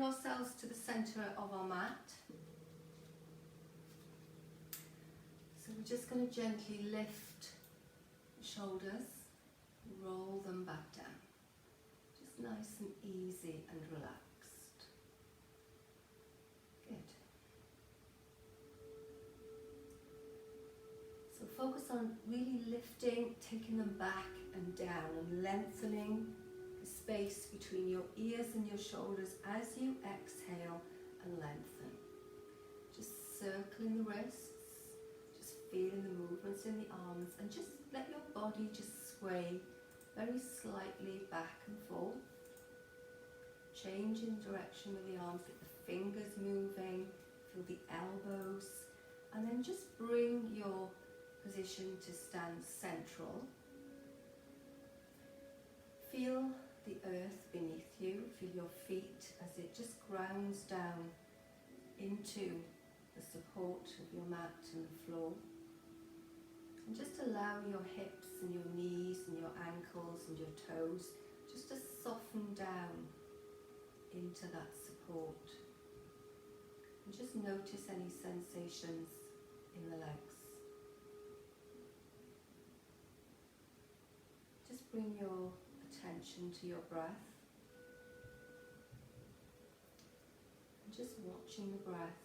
ourselves to the centre of our mat. So we're just going to gently lift the shoulders, roll them back down. Just nice and easy and relaxed. Good. So focus on really lifting, taking them back and down and lengthening the space between your ears and your shoulders as you exhale and lengthen. Just circling the wrists, just feeling the movements in the arms, and just let your body just sway very slightly back and forth. Change in direction with the arms, get the fingers moving, feel the elbows, and then just bring your position to stand central. Feel the earth beneath you, feel your feet as it just grounds down into the support of your mat and the floor. And just allow your hips and your knees and your ankles and your toes just to soften down into that support. And just notice any sensations in the legs. Just bring your attention to your breath. And just watching the breath.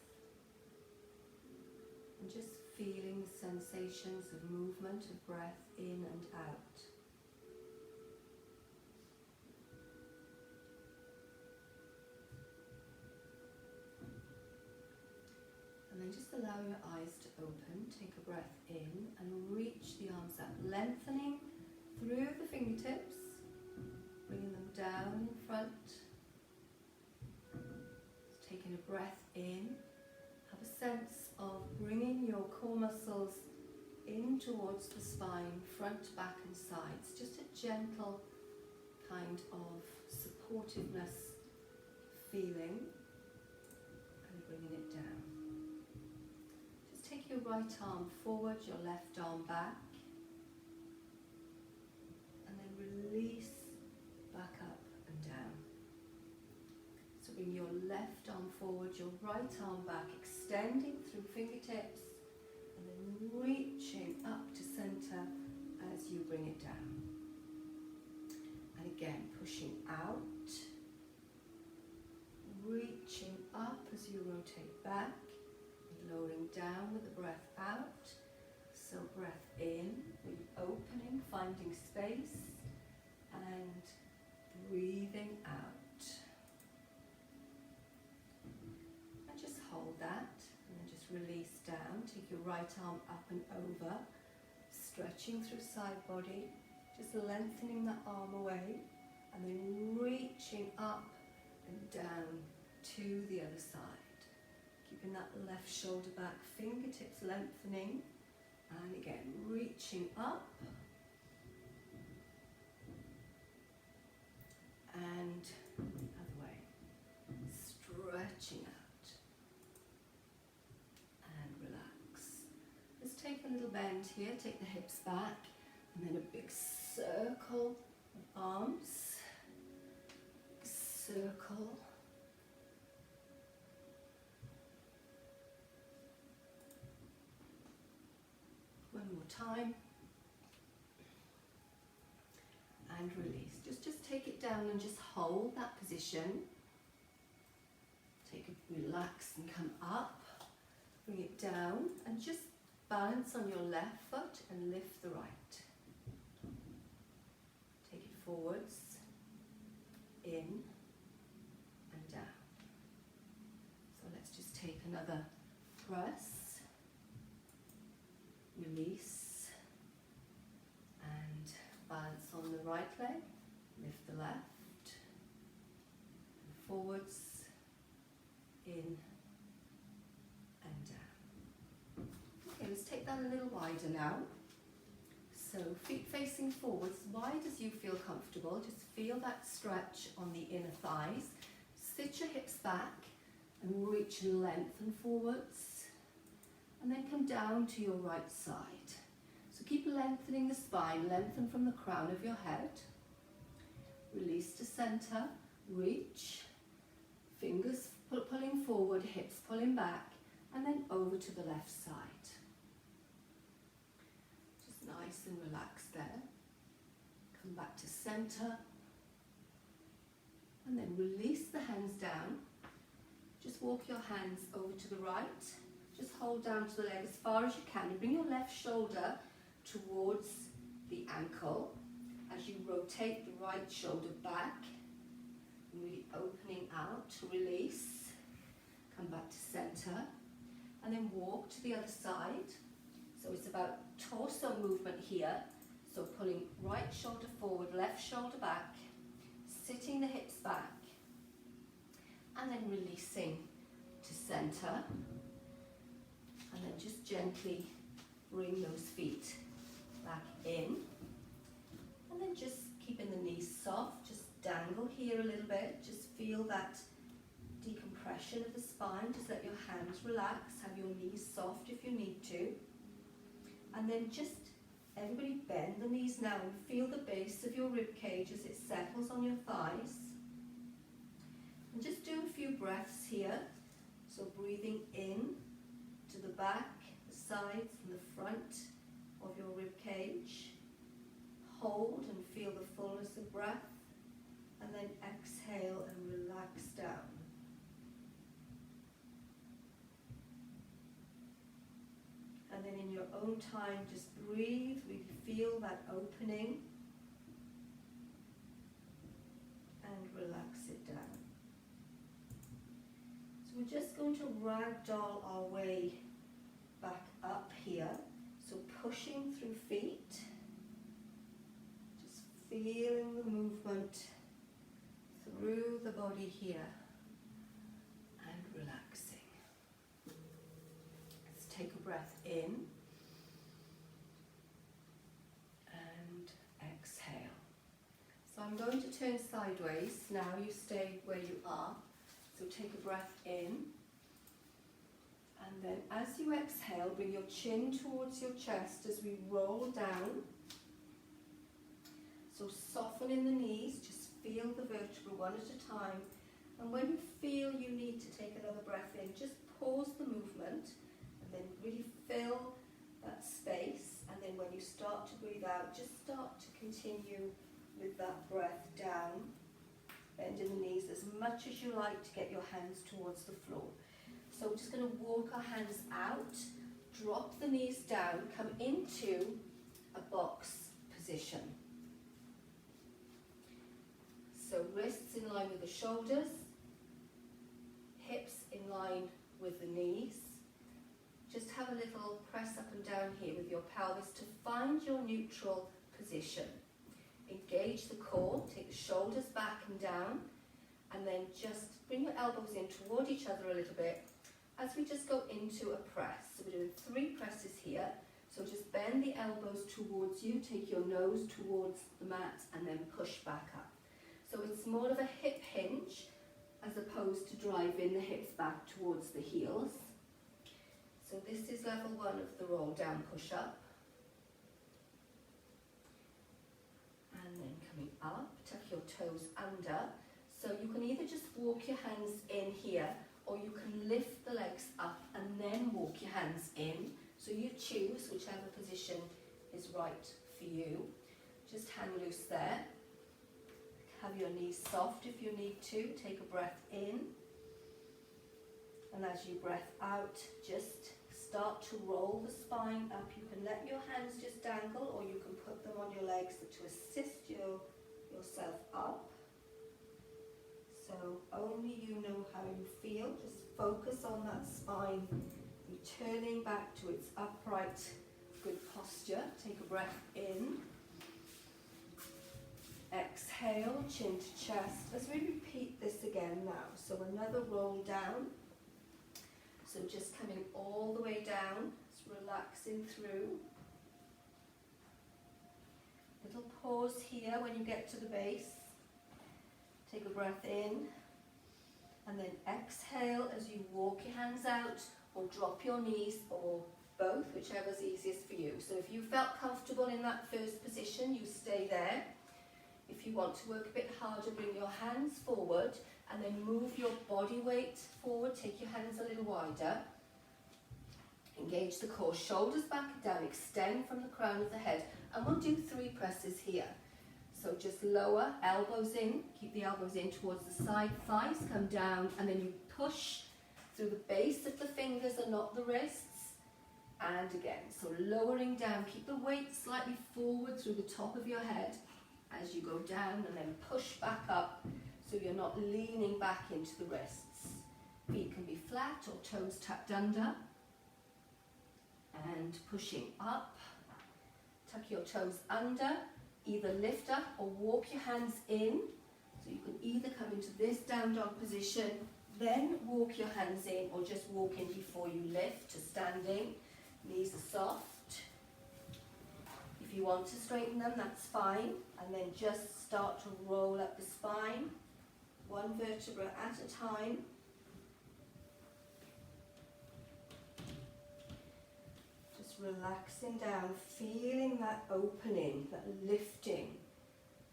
And just feeling the sensations of movement of breath in and out. And then just allow your eyes to open, take a breath in and reach the arms up, lengthening through the fingertips, bringing them down in front. Just taking a breath in, have a sense of bringing your core muscles in towards the spine, front, back and sides. Just a gentle kind of supportiveness feeling and bringing it down. Just take your right arm forward, your left arm back, and then release back up and down. So bring your left arm forward, your right arm back, extending through fingertips, and then reaching up to centre as you bring it down. And again, pushing out, reaching up as you rotate back, and lowering down with the breath out. So breath in, really opening, finding space, and breathing out. And just hold that, and then just release down. Take your right arm up and over, stretching through side body, just lengthening that arm away, and then reaching up and down to the other side. Keeping that left shoulder back, fingertips lengthening, and again, reaching up, and the other way, stretching out, and relax. Let's take a little bend here, take the hips back, and then a big circle of arms, circle. One more time. And release. Just take it down and just hold that position. Take a relax and come up. Bring it down and just balance on your left foot and lift the right. Take it forwards, in and down. So let's just take another press. Release and balance on the right leg, lift the left, and forwards, in and down. Okay, let's take that a little wider now. So feet facing forwards, wide as you feel comfortable, just feel that stretch on the inner thighs. Sit your hips back and reach and lengthen forwards. And then come down to your right side. So keep lengthening the spine, lengthen from the crown of your head. Release to center, reach, fingers forward, hips pulling back, and then over to the left side. Just nice and relaxed there. Come back to center, and then release the hands down. Just walk your hands over to the right. Just hold down to the leg as far as you can and bring your left shoulder towards the ankle as you rotate the right shoulder back, really opening out to release. Come back to center and then walk to the other side. So it's about torso movement here. So pulling right shoulder forward, left shoulder back, sitting the hips back, and then releasing to center. And then just gently bring those feet back in. And then just keeping the knees soft, just dangle here a little bit. Just feel that decompression of the spine. Just let your hands relax, have your knees soft if you need to. And then just everybody bend the knees now and feel the base of your rib cage as it settles on your thighs. And just do a few breaths here. So breathing in to the back, the sides and the front of your rib cage. Hold and feel the fullness of breath. And then exhale and relax down. And then in your own time, just breathe, really feel that opening and relax it down. So we're just going to ragdoll our way back up here. So pushing through feet, just feeling the movement through the body here and relaxing. Take a breath in and exhale. So I'm going to turn sideways. Now you stay where you are. So take a breath in. And then as you exhale, bring your chin towards your chest as we roll down. So soften in the knees. Just feel the vertebra one at a time. And when you feel you need to take another breath in, just pause the movement. And then really fill that space, and then when you start to breathe out, just start to continue with that breath down, bending the knees as much as you like to get your hands towards the floor. So we're just going to walk our hands out, drop the knees down, come into a box position. So wrists in line with the shoulders, hips in line with the knees. Just have a little press up and down here with your pelvis to find your neutral position. Engage the core, take the shoulders back and down, and then just bring your elbows in toward each other a little bit as we just go into a press. So we're doing 3 presses here. So just bend the elbows towards you, take your nose towards the mat, and then push back up. So it's more of a hip hinge as opposed to driving the hips back towards the heels. So this is level 1 of the roll down push up. And then coming up, tuck your toes under. So you can either just walk your hands in here, or you can lift the legs up and then walk your hands in. So you choose whichever position is right for you. Just hang loose there. Have your knees soft if you need to. Take a breath in. And as you breath out, just start to roll the spine up. You can let your hands just dangle, or you can put them on your legs to assist yourself up. So only you know how you feel. Just focus on that spine, returning back to its upright, good posture. Take a breath in. Exhale, chin to chest. As we repeat this again now. So another roll down. So just coming all the way down, just relaxing through. Little pause here when you get to the base. Take a breath in. And then exhale as you walk your hands out or drop your knees, or both, whichever's easiest for you. So if you felt comfortable in that first position, you stay there. If you want to work a bit harder, bring your hands forward and then move your body weight forward, take your hands a little wider, engage the core, shoulders back and down, extend from the crown of the head, and we'll do 3 presses here. So just lower, elbows in, keep the elbows in towards the side, thighs come down, and then you push through the base of the fingers and not the wrists, and again, so lowering down, keep the weight slightly forward through the top of your head as you go down, and then push back up so you're not leaning back into the wrists. Feet can be flat or toes tucked under, and pushing up, tuck your toes under, either lift up or walk your hands in, so you can either come into this down dog position, then walk your hands in, or just walk in before you lift to standing. Knees are soft. If you want to straighten them, that's fine, and then just start to roll up the spine, 1 vertebra at a time. Relaxing down, feeling that opening, that lifting,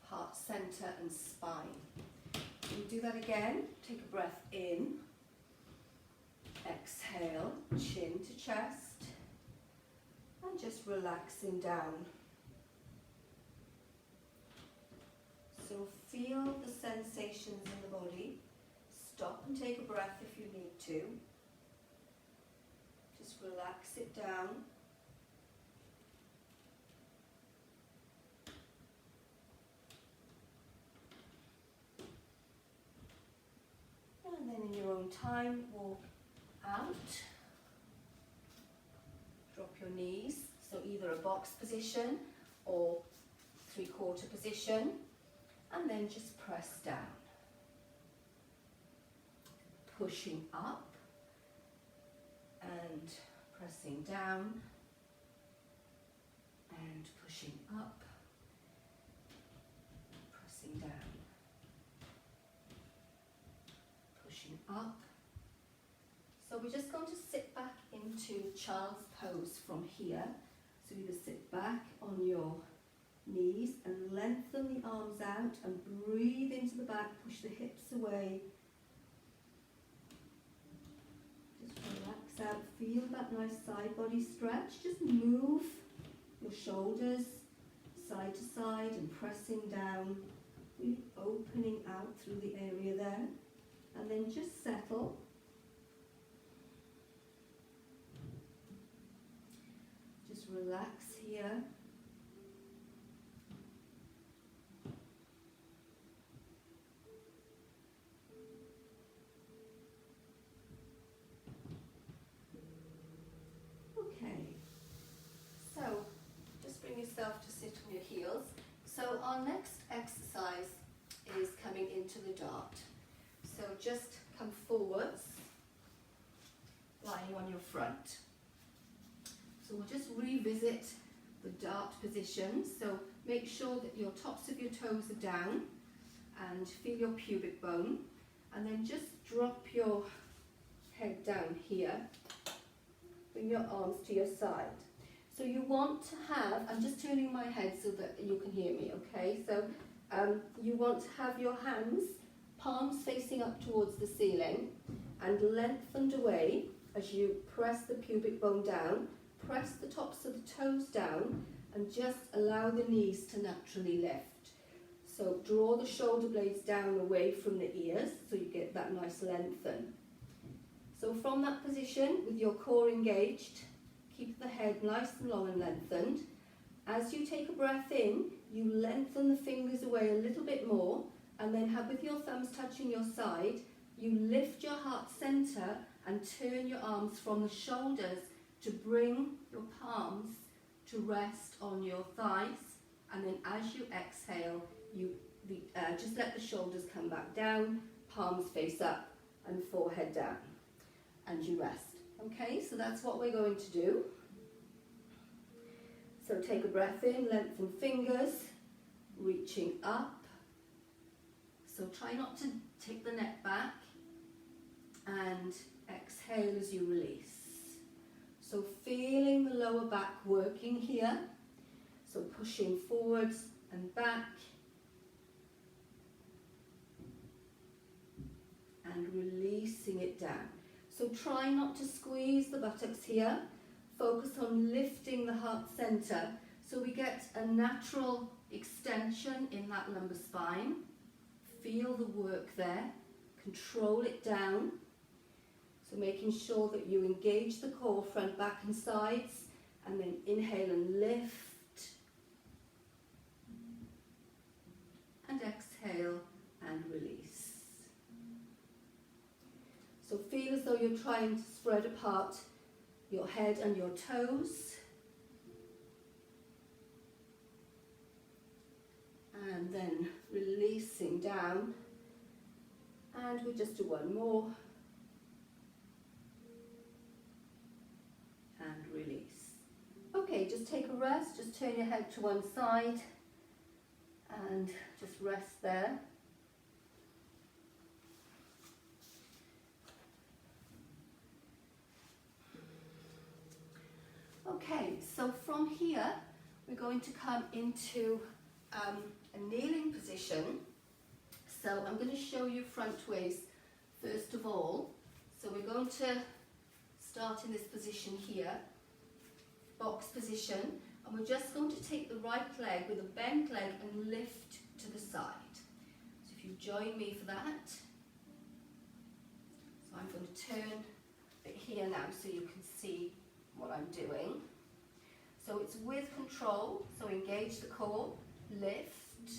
heart center and spine. We'll do that again. Take a breath in, exhale, chin to chest, and just relaxing down. So feel the sensations in the body. Stop and take a breath if you need to. Just relax it down. And then in your own time, walk out. Drop your knees, so either a box position or 3/4 position, and then just press down. Pushing up and pressing down and pushing up, pressing down. Up. So we're just going to sit back into child's pose from here. So either sit back on your knees and lengthen the arms out and breathe into the back, push the hips away. Just relax out, feel that nice side body stretch. Just move your shoulders side to side and pressing down, really opening out through the area there. And then just settle. Just relax here. Okay. So just bring yourself to sit on your heels. So our next exercise is coming into the dart. So just come forwards, lying on your front. So we'll just revisit the dart position. So make sure that your tops of your toes are down and feel your pubic bone. And then just drop your head down here. Bring your arms to your side. So you want to have, I'm just turning my head so that you can hear me, okay? So you want to have your hands palms facing up towards the ceiling and lengthened away as you press the pubic bone down, press the tops of the toes down, and just allow the knees to naturally lift. So draw the shoulder blades down away from the ears so you get that nice lengthen. So from that position, with your core engaged, keep the head nice and long and lengthened. As you take a breath in, you lengthen the fingers away a little bit more, and then have, with your thumbs touching your side, you lift your heart center and turn your arms from the shoulders to bring your palms to rest on your thighs. And then as you exhale, just let the shoulders come back down, palms face up and forehead down, and you rest. Okay, so that's what we're going to do. So take a breath in, lengthen fingers, reaching up. So try not to take the neck back, and exhale as you release. So feeling the lower back working here. So pushing forwards and back. and releasing it down. So try not to squeeze the buttocks here. Focus on lifting the heart center so we get a natural extension in that lumbar spine. Feel the work there. Control it down. So making sure that you engage the core, front, back and sides, and then inhale and lift. And exhale and release. So feel as though you're trying to spread apart your head and your toes. And then releasing down. And we'll just do one more. And release. Okay, just take a rest. Just turn your head to one side. And just rest there. Okay, so from here we're going to come into a kneeling position. So I'm going to show you front ways first of all. So we're going to start in this position here, box position, and we're just going to take the right leg with a bent leg and lift to the side. So if you join me for that. So I'm going to turn a bit here now so you can see what I'm doing. So it's with control, so engage the core, lift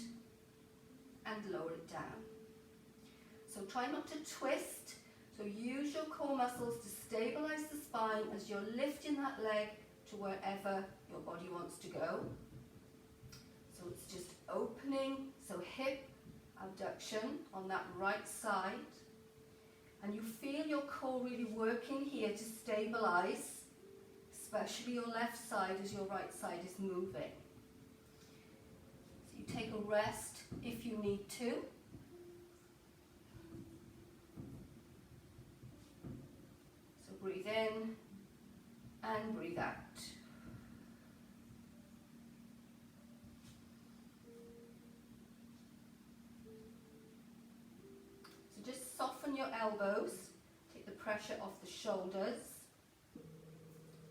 and lower it down. So try not to twist, so use your core muscles to stabilize the spine as you're lifting that leg to wherever your body wants to go. So it's just opening, so hip abduction on that right side. And you feel your core really working here to stabilize, especially your left side as your right side is moving. So you take a rest if you need to. So breathe in and breathe out. So just soften your elbows, take the pressure off the shoulders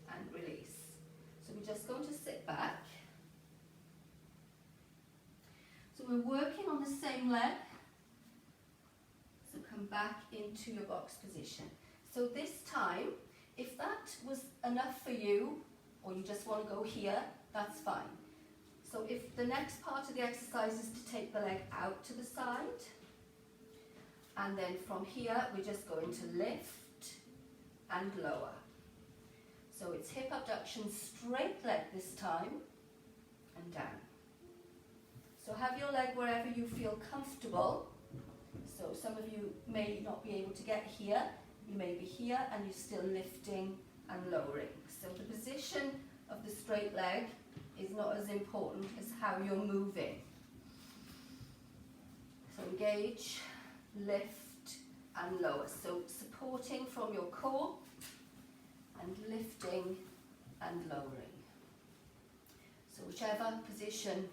and release. So we're just going to sit back. So we're working on the same leg. So come back into your box position. So this time, if that was enough for you, or you just want to go here, that's fine. So if the next part of the exercise is to take the leg out to the side, and then from here, we're just going to lift and lower. So it's hip abduction, straight leg this time, and down. So have your leg wherever you feel comfortable. So some of you may not be able to get here. You may be here and you're still lifting and lowering. So the position of the straight leg is not as important as how you're moving. So engage, lift and lower. So supporting from your core and lifting and lowering. So whichever position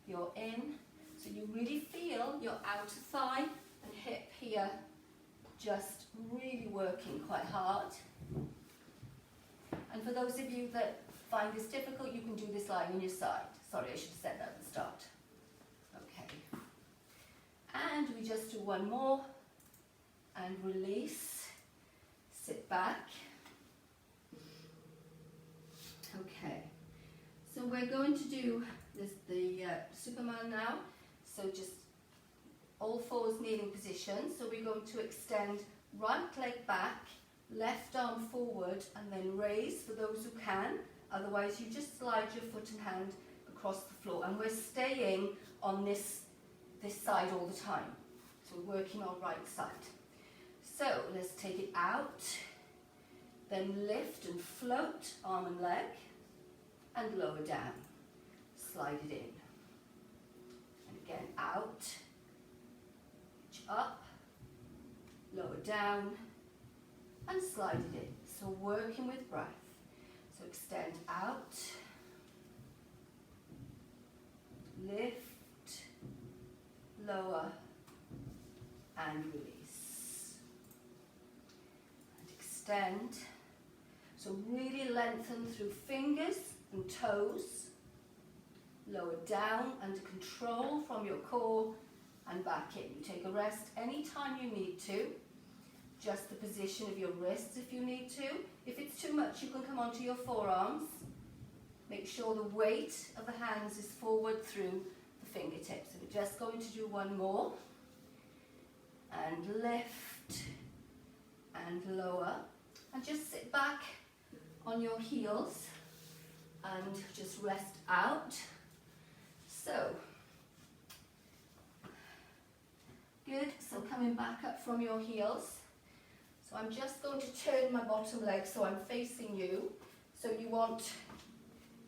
you're in, so you really feel your outer thigh and hip here just really working quite hard. And for those of you that find this difficult, you can do this lying on your side. Sorry, I should have said that at the start. Okay. And we just do one more and release, sit back. Okay, so we're going to do the Superman now. So just all fours kneeling position. So we're going to extend right leg back, left arm forward, and then raise for those who can. Otherwise, you just slide your foot and hand across the floor. And we're staying on this side all the time. So we're working on right side. So let's take it out. Then lift and float, arm and leg, and lower down. Slide it in. And again, out, reach up, lower down, and slide it in. So working with breath. So extend out, lift, lower, and release. extend. So really lengthen through fingers and toes. Lower down under control from your core and back in. You take a rest anytime you need to. Just the position of your wrists if you need to. If it's too much, you can come onto your forearms. Make sure the weight of the hands is forward through the fingertips. So we're just going to do one more. And lift and lower. And just sit back on your heels and just rest out. So, good. So coming back up from your heels. So I'm just going to turn my bottom leg so I'm facing you. So you want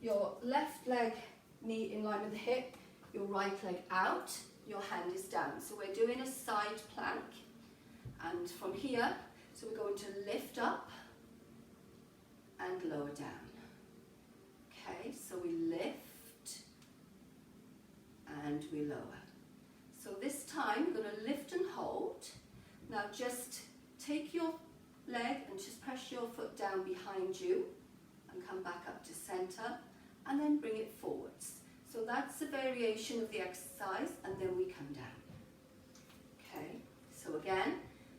your left leg knee in line with the hip, your right leg out, your hand is down. So we're doing a side plank. And from here, so we're going to lift up and lower down. Okay, so we lift and we lower. So this time we're going to lift and hold. Now just take your leg and just press your foot down behind you and come back up to center and then bring it forwards. So that's a variation of the exercise, and then we come down. Okay, so again,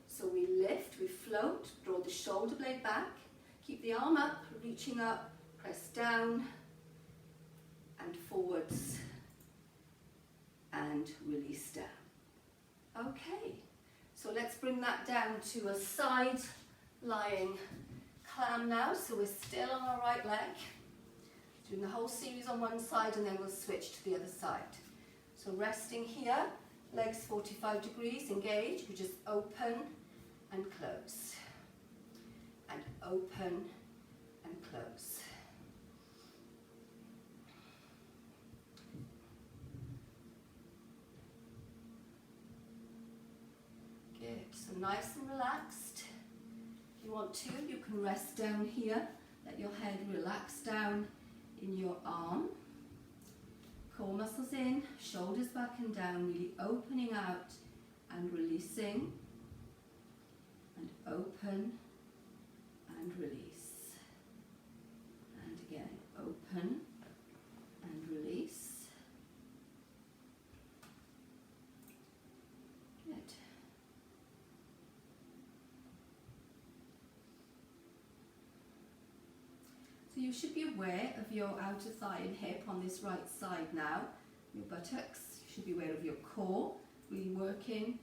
so we lift, we float, draw the shoulder blade back, keep the arm up, reaching up, press down and forwards and release down. Okay, so let's bring that down to a side lying clam now. So we're still on our right leg, doing the whole series on one side, and then we'll switch to the other side. So resting here, legs 45 degrees, engage, we just open and close, and open and close. Good, so nice and relaxed. If you want to, you can rest down here, let your head relax down in your arm. Core muscles in, shoulders back and down, really opening out and releasing. And open and release. And again, open and release. Good. So you should be aware of your outer thigh and hip on this right side now. Your buttocks, you should be aware of your core, really working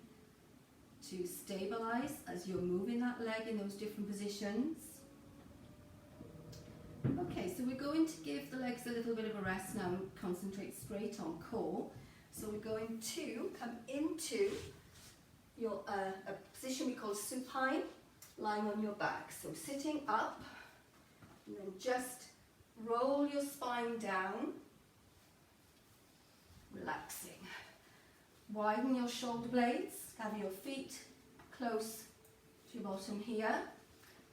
to stabilize as you're moving that leg in those different positions. Okay, so we're going to give the legs a little bit of a rest now and concentrate straight on core. So we're going to come into your a position we call supine, lying on your back. So sitting up, and then just roll your spine down, relaxing. Widen your shoulder blades, have your feet close to your bottom here,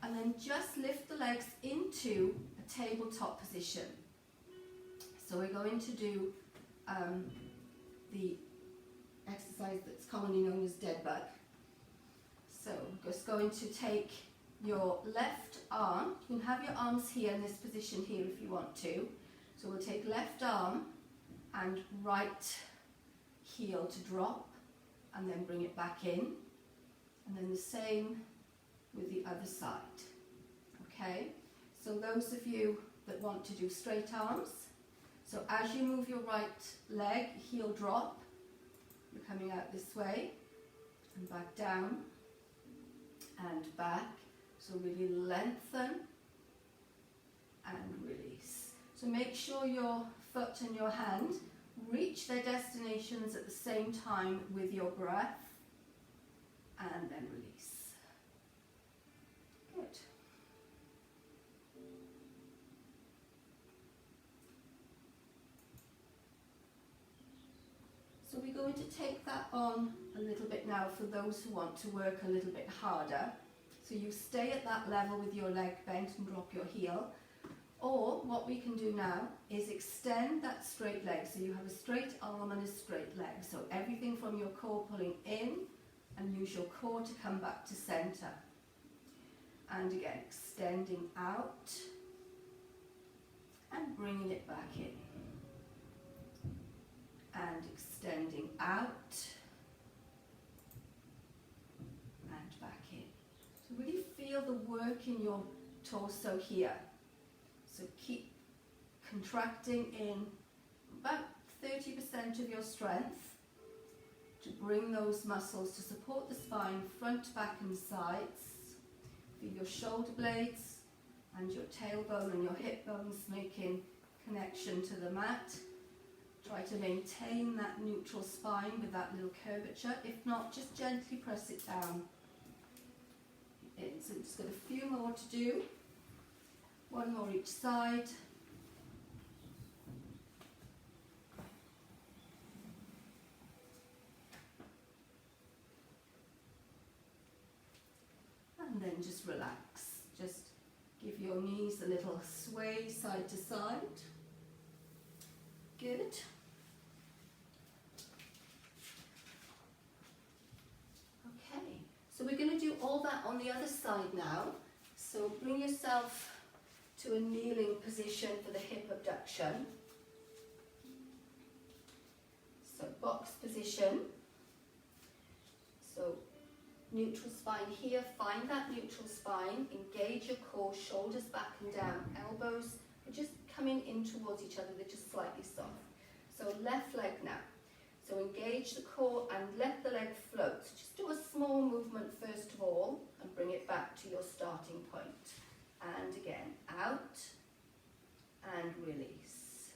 and then just lift the legs into a tabletop position. So we're going to do the exercise that's commonly known as dead bug. So we're just going to take your left arm, you can have your arms here in this position here if you want to. So we'll take left arm and right heel to drop, and then bring it back in, and then the same with the other side. Okay, so those of you that want to do straight arms, so as you move your right leg, heel drop, you're coming out this way and back down and back. So really lengthen and release. So make sure your foot and your hand reach their destinations at the same time with your breath, and then release. Good. So we're going to take that on a little bit now for those who want to work a little bit harder. So you stay at that level with your leg bent and drop your heel. Or what we can do now is extend that straight leg. So you have a straight arm and a straight leg. So everything from your core pulling in, and use your core to come back to center. And again, extending out and bringing it back in. And extending out and back in. So really feel the work in your torso here. So keep contracting in about 30% of your strength to bring those muscles to support the spine, front, back and sides. Feel your shoulder blades and your tailbone and your hip bones making connection to the mat. Try to maintain that neutral spine with that little curvature. If not, just gently press it down. So we've just got a few more to do. One more each side. And then just relax. Just give your knees a little sway side to side. Good. Okay, so we're going to do all that on the other side now. So bring yourself to a kneeling position for the hip abduction. So box position. So neutral spine here, find that neutral spine, engage your core, shoulders back and down, elbows are just coming in towards each other, they're just slightly soft. So left leg now. So engage the core and let the leg float. So just do a small movement first of all and bring it back to your starting point. And again, out and release.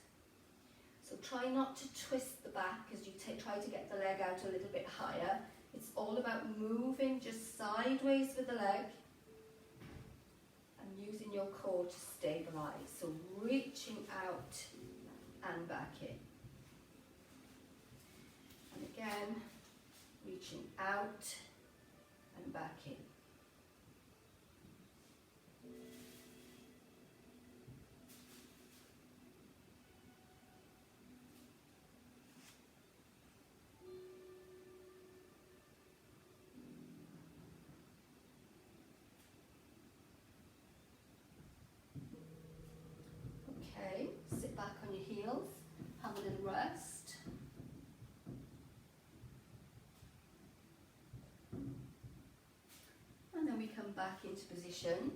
So try not to twist the back as you try to get the leg out a little bit higher. It's all about moving just sideways with the leg and using your core to stabilize. So reaching out and back in. And again, reaching out and back in. Okay, sit back on your heels, have a little rest. And then we come back into position.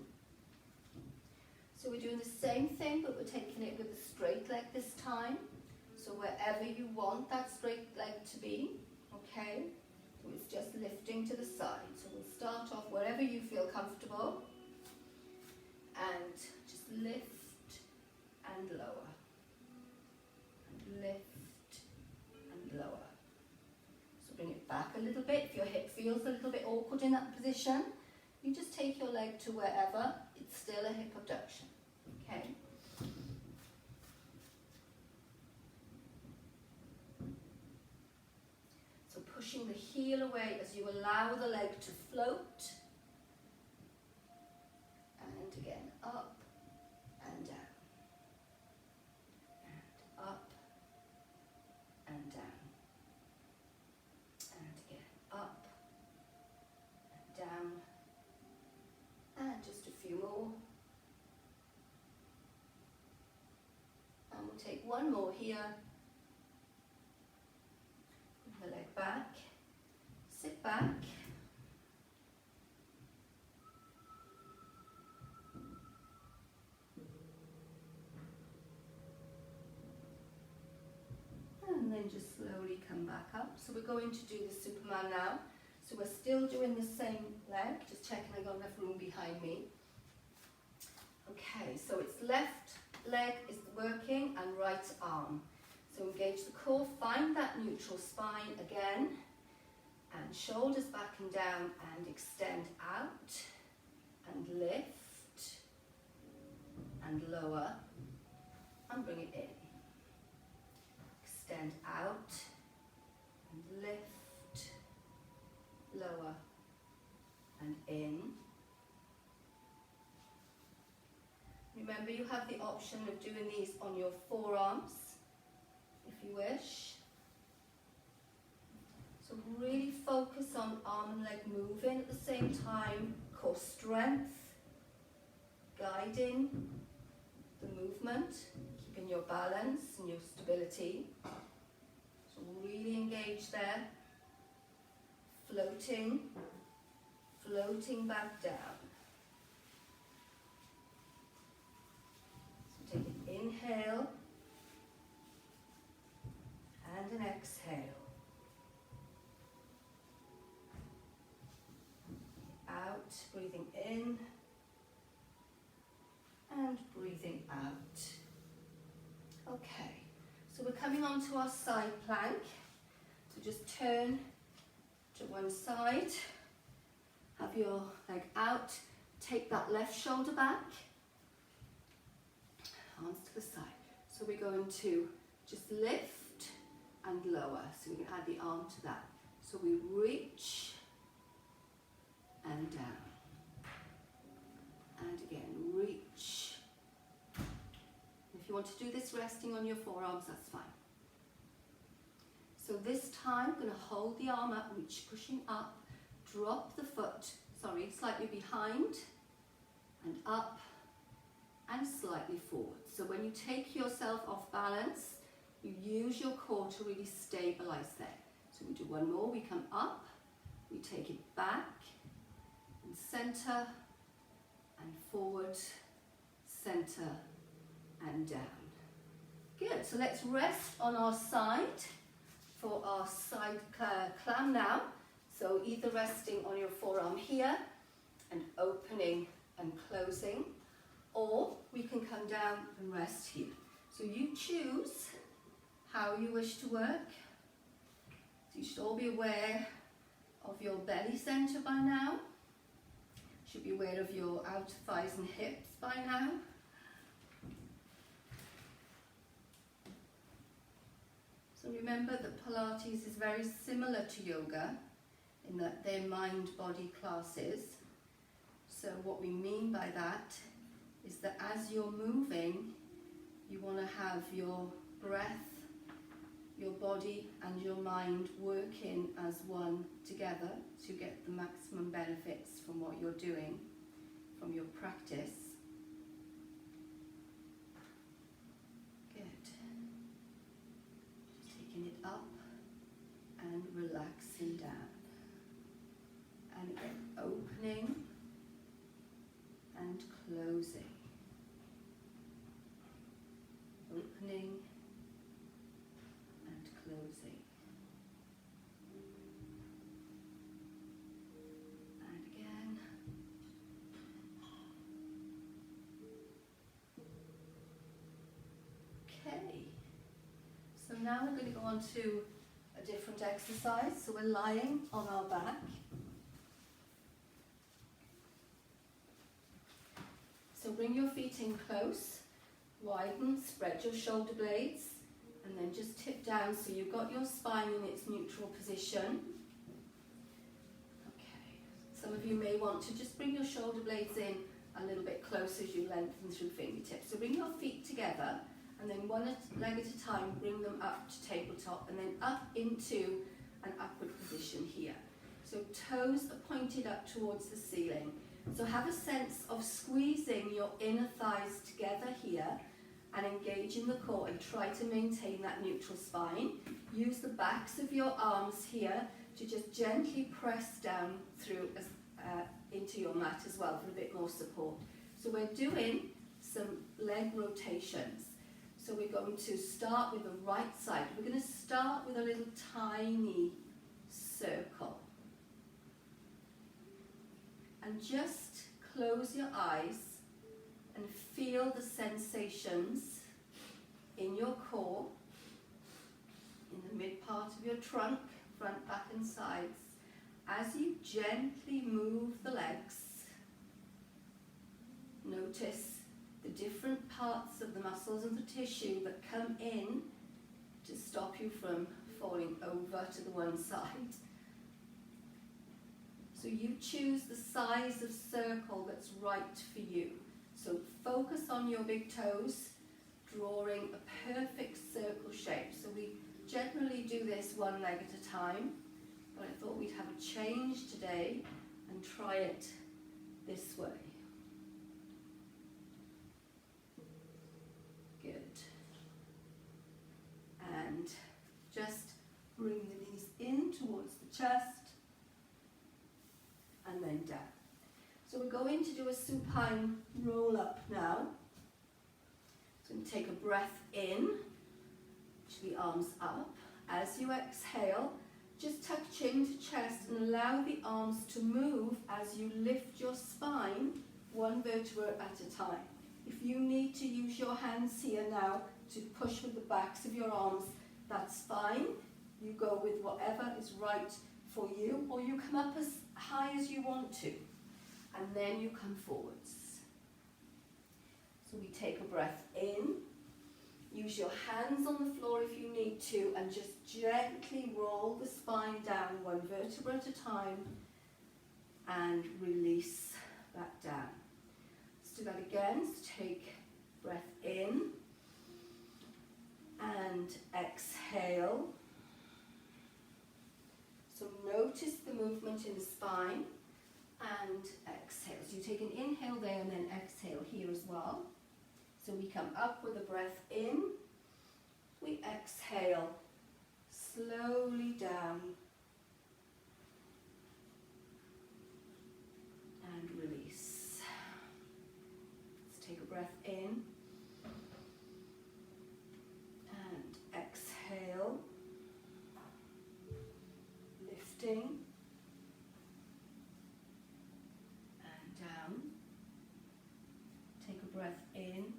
So we're doing the same thing, but we're taking it with a straight leg this time. So wherever you want that straight leg to be, okay? So it's just lifting to the side. So we'll start off wherever you feel comfortable. And just lift and lower. And lift and lower. So bring it back a little bit. If your hip feels a little bit awkward in that position, you just take your leg to wherever. It's still a hip abduction. Okay? So pushing the heel away as you allow the leg to float. And again, up and down. And up and down. And again, up and down. And just a few more. And we'll take one more here. Bring the leg back. Sit back. And then just slowly come back up. So we're going to do the Superman now. So we're still doing the same leg, just checking I got enough room behind me. Okay, so it's left leg is working and right arm. So engage the core, find that neutral spine again, and shoulders back and down and extend out, and lift, and lower, and bring it in. Extend out, and lift, lower and in. Remember, you have the option of doing these on your forearms if you wish. So really focus on arm and leg moving at the same time, core strength, guiding the movement, keeping your balance and your stability. So really engage there. Floating, floating back down. So take an inhale and an exhale. Out, breathing in and breathing out. Okay, so we're coming on to our side plank. So just turn to one side, have your leg out, take that left shoulder back, arms to the side. So we're going to just lift and lower, so we can add the arm to that. So we reach and down, and again, reach. If you want to do this resting on your forearms, that's fine. So this time, I'm going to hold the arm up, reach, pushing up, drop the foot, slightly behind, and up, and slightly forward. So when you take yourself off balance, you use your core to really stabilize there. So we do one more, we come up, we take it back, and center, and forward, center, and down. Good, so let's rest on our side for our side clam now. So either resting on your forearm here and opening and closing, or we can come down and rest here. So you choose how you wish to work. So you should all be aware of your belly center by now. You should be aware of your outer thighs and hips by now. So remember that Pilates is very similar to yoga in that they're mind-body classes. So what we mean by that is that as you're moving, you want to have your breath, your body and your mind working as one together to get the maximum benefits from what you're doing, from your practice. It up and relaxing down, and again opening and closing, opening and closing, and again, okay. So now we're going to go on to a different exercise. So we're lying on our back. So bring your feet in close, widen, spread your shoulder blades, and then just tip down so you've got your spine in its neutral position. Okay. Some of you may want to just bring your shoulder blades in a little bit closer as you lengthen through fingertips. So bring your feet together, and then one leg at a time, bring them up to tabletop, and then up into an upward position here. So toes are pointed up towards the ceiling. So have a sense of squeezing your inner thighs together here and engaging the core, and try to maintain that neutral spine. Use the backs of your arms here to just gently press down through into your mat as well for a bit more support. So we're doing some leg rotations. So we're going to start with the right side. We're going to start with a little tiny circle. And just close your eyes and feel the sensations in your core, in the mid part of your trunk, front, back and sides, as you gently move the legs. Notice the different parts of the muscles and the tissue that come in to stop you from falling over to the one side. So you choose the size of circle that's right for you. So focus on your big toes, drawing a perfect circle shape. So we generally do this one leg at a time, but I thought we'd have a change today and try it this way. So we're going to do a supine roll up now. So take a breath in, push the arms up. As you exhale, just tuck chin to chest and allow the arms to move as you lift your spine one vertebra at a time. If you need to use your hands here now to push with the backs of your arms, that's fine. You go with whatever is right for you, or you come up as high as you want to, and then you come forwards. So we take a breath in, use your hands on the floor if you need to, and just gently roll the spine down one vertebra at a time, and release that down. Let's do that again. So take breath in, and exhale. So notice the movement in the spine, and exhale. So you take an inhale there and then exhale here as well. So we come up with a breath in, we exhale, slowly down, and release. Let's take a breath in, and exhale, lifting, and down. Take a breath in,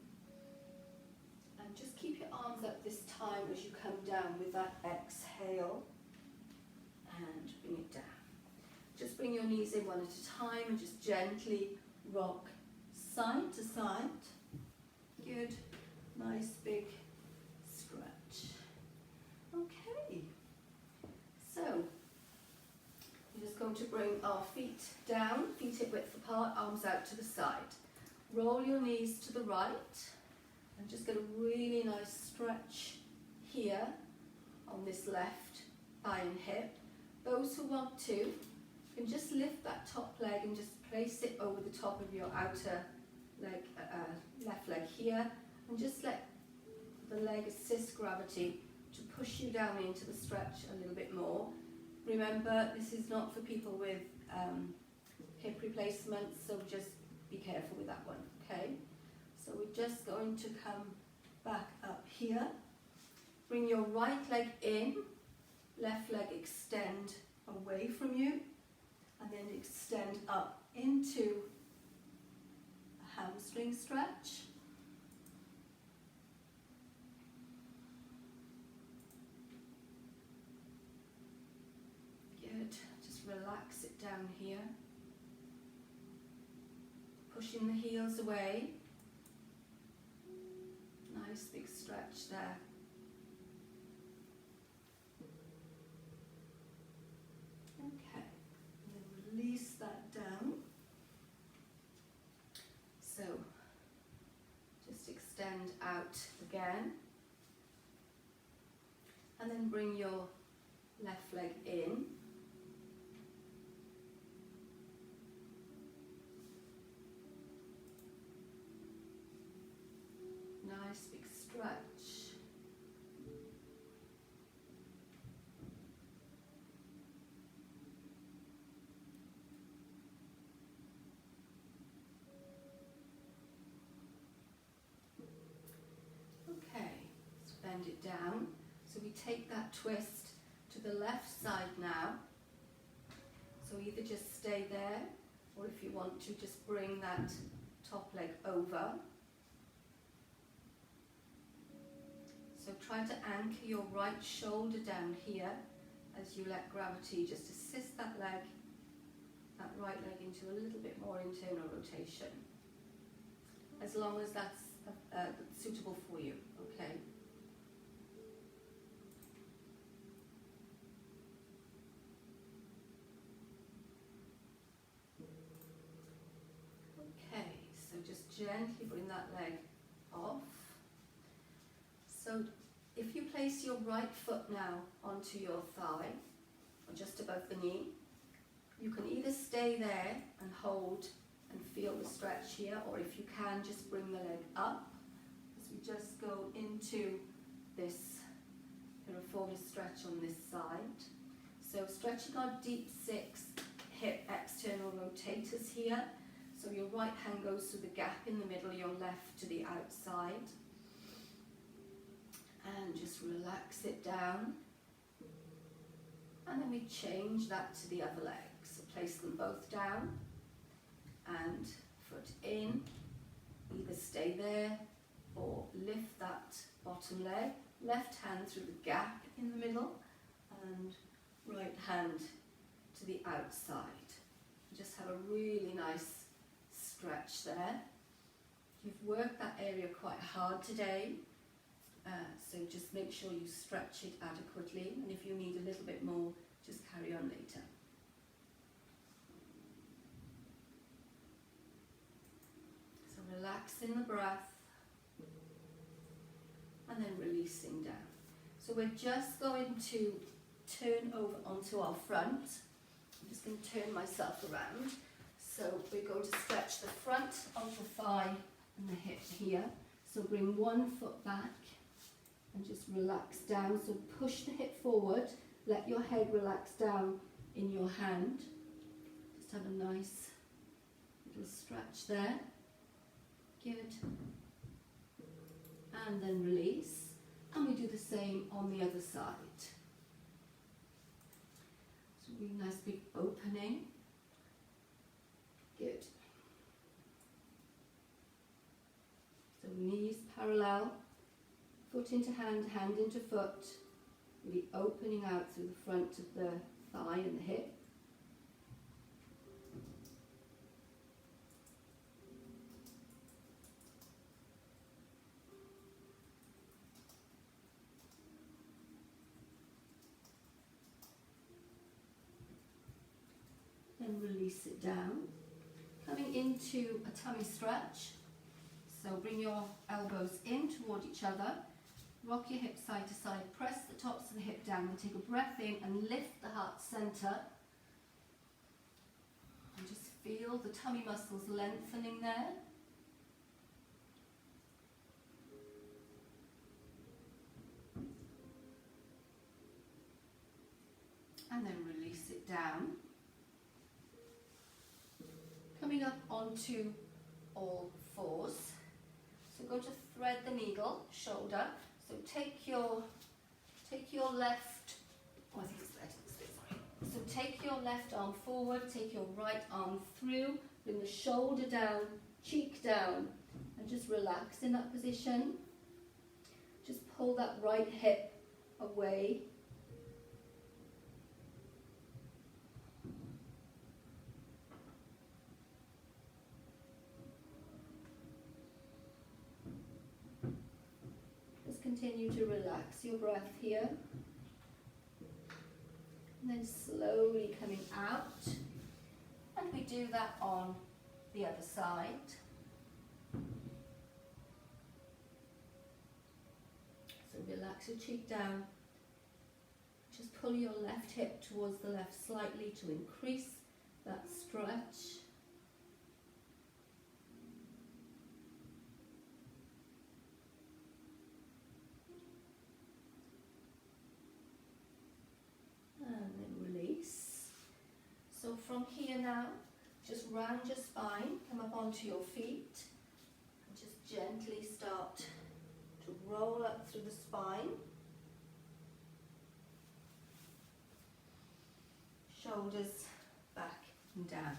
and just keep your arms up this time as you come down with that exhale, and bring it down. Just bring your knees in one at a time and just gently rock side to side. Good, nice big stretch. Okay, so we're just going to bring our feet down, feet hip width apart, arms out to the side. Roll your knees to the right and just get a really nice stretch here on this left thigh and hip. Those who want to can just lift that top leg and just place it over the top of your outer leg, left leg here, and just let the leg assist gravity to push you down into the stretch a little bit more. Remember, this is not for people with hip replacements, so just be careful with that one, okay? So we're just going to come back up here. Bring your right leg in, left leg extend away from you, and then extend up into a hamstring stretch. Good, just relax it down here. Pushing the heels away. Nice big stretch there. Okay, and then release that down. So just extend out again. And then bring your left leg in. Nice big stretch. Okay, let's bend it down. So we take that twist to the left side now. So either just stay there, or if you want to, just bring that top leg over. So try to anchor your right shoulder down here as you let gravity just assist that leg, that right leg, into a little bit more internal rotation. As long as that's suitable for you, okay? Okay, so just gently bring that leg off. So if you place your right foot now onto your thigh, or just above the knee, you can either stay there and hold and feel the stretch here, or if you can, just bring the leg up as we just go into this piriformis stretch on this side. So stretching our deep six hip external rotators here. So your right hand goes through the gap in the middle, your left to the outside. And just relax it down. And then we change that to the other leg. So place them both down and foot in. Either stay there or lift that bottom leg. Left hand through the gap in the middle and right hand to the outside. Just have a really nice stretch there. You've worked that area quite hard today, so just make sure you stretch it adequately, and if you need a little bit more, just carry on later. So relaxing the breath and then releasing down. So we're just going to turn over onto our front. I'm just going to turn myself around. So we're going to stretch the front of the thigh and the hip here. So bring one foot back and just relax down. So push the hip forward, let your head relax down in your hand. Just have a nice little stretch there. Good. And then release. And we do the same on the other side. So really nice big opening. Good. So knees parallel, foot into hand, hand into foot, really opening out through the front of the thigh and the hip. Then release it down. Coming into a tummy stretch. So bring your elbows in toward each other. Rock your hips side to side. Press the tops of the hip down and take a breath in and lift the heart center. And just feel the tummy muscles lengthening there. And then release it down. Coming up onto all fours. So go to thread the needle, shoulder. So take your left, oh I think it's there, sorry. So take your left arm forward, take your right arm through, bring the shoulder down, cheek down, and just relax in that position. Just pull that right hip away. Continue to relax your breath here. And then slowly coming out. And we do that on the other side. So relax your cheek down. Just pull your left hip towards the left slightly to increase that stretch. So from here now, just round your spine, come up onto your feet, and just gently start to roll up through the spine. Shoulders back and down.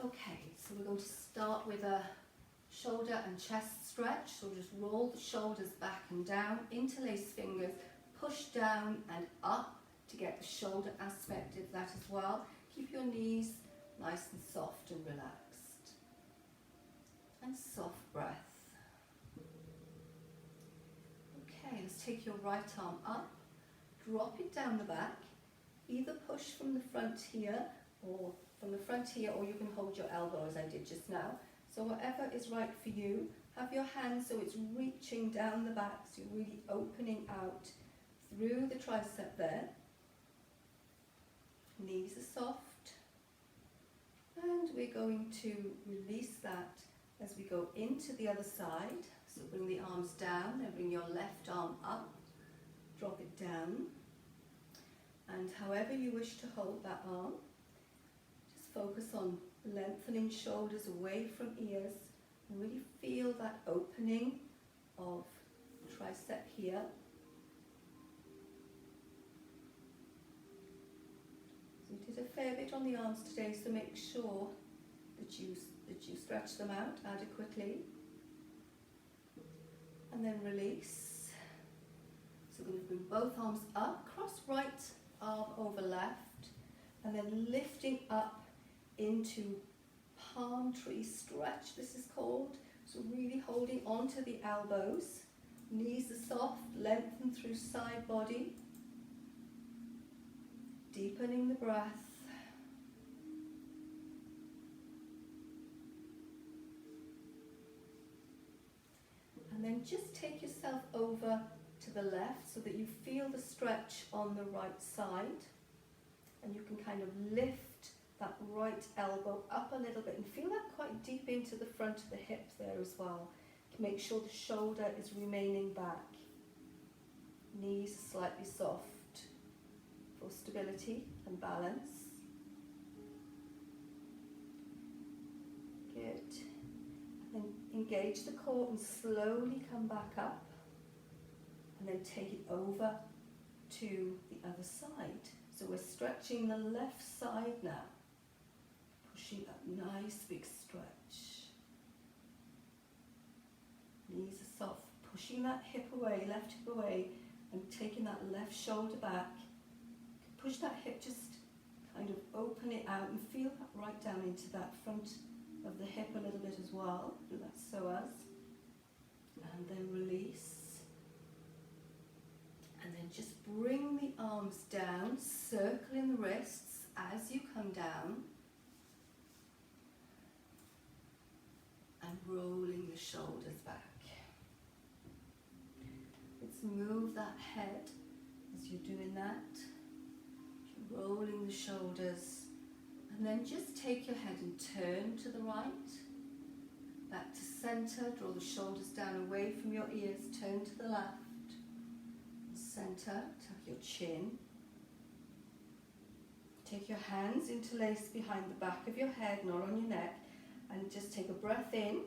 Okay, so we're going to start with a shoulder and chest stretch. So just roll the shoulders back and down, interlace fingers, push down and up to get the shoulder aspect of that as well. Keep your knees nice and soft and relaxed. And soft breath. Okay, let's take your right arm up, drop it down the back, either push from the front here or you can hold your elbow as I did just now. So whatever is right for you, have your hands so it's reaching down the back, so you're really opening out through the tricep there. Knees are soft, and we're going to release that as we go into the other side. So bring the arms down and bring your left arm up, drop it down, and however you wish to hold that arm, just focus on lengthening shoulders away from ears, and really feel that opening of tricep here. So we did a fair bit on the arms today, so make sure that you stretch them out adequately. And then release. So we're going to bring both arms up, cross right arm over left, and then lifting up into palm tree stretch, this is called. So really holding onto the elbows, knees are soft, lengthen through side body, deepening the breath. And then just take yourself over to the left so that you feel the stretch on the right side, and you can kind of lift that right elbow up a little bit and feel that quite deep into the front of the hip there as well. Make sure the shoulder is remaining back. Knees slightly soft for stability and balance. Good. And then engage the core and slowly come back up, and then take it over to the other side. So we're stretching the left side now. Pushing that nice big stretch. Knees are soft, pushing that hip away, left hip away, and taking that left shoulder back. Push that hip, just kind of open it out and feel that right down into that front of the hip a little bit as well. Do that psoas. And then release. And then just bring the arms down, circling the wrists as you come down. And rolling the shoulders back. Let's move that head as you're doing that. Rolling the shoulders. And then just take your head and turn to the right. Back to center. Draw the shoulders down away from your ears. Turn to the left. Center. Tuck your chin. Take your hands interlaced behind the back of your head, not on your neck. And just take a breath in,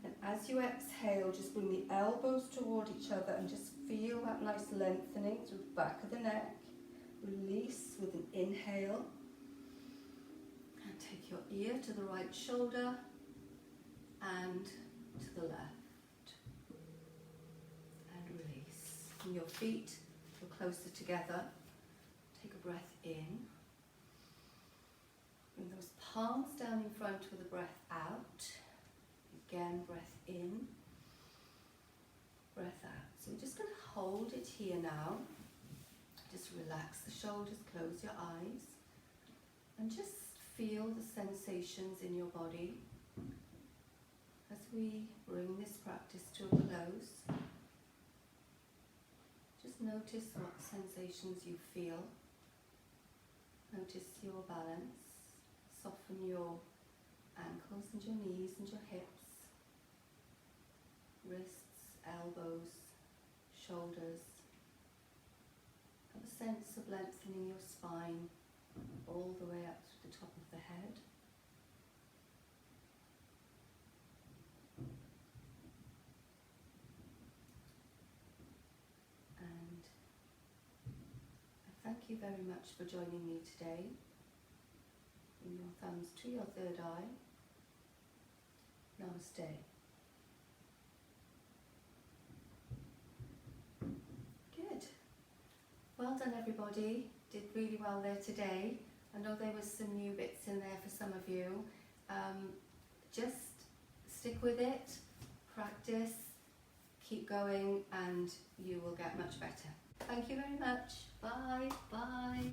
and as you exhale, just bring the elbows toward each other and just feel that nice lengthening through the back of the neck. Release with an inhale, and take your ear to the right shoulder and to the left, and release. Bring your feet closer together. Take a breath in. Bring those palms down in front with a breath out. Again, breath in, breath out. So we're just going to hold it here now. Just relax the shoulders, close your eyes, and just feel the sensations in your body as we bring this practice to a close. Just notice what sensations you feel. Notice your balance. Soften your ankles and your knees and your hips, wrists, elbows, shoulders. Have a sense of lengthening your spine all the way up to the top of the head. And I thank you very much for joining me today. Bring your thumbs to your third eye. Namaste. Good. Well done, everybody. Did really well there today. I know there was some new bits in there for some of you. Just stick with it, practice, keep going, and you will get much better. Thank you very much. Bye. Bye.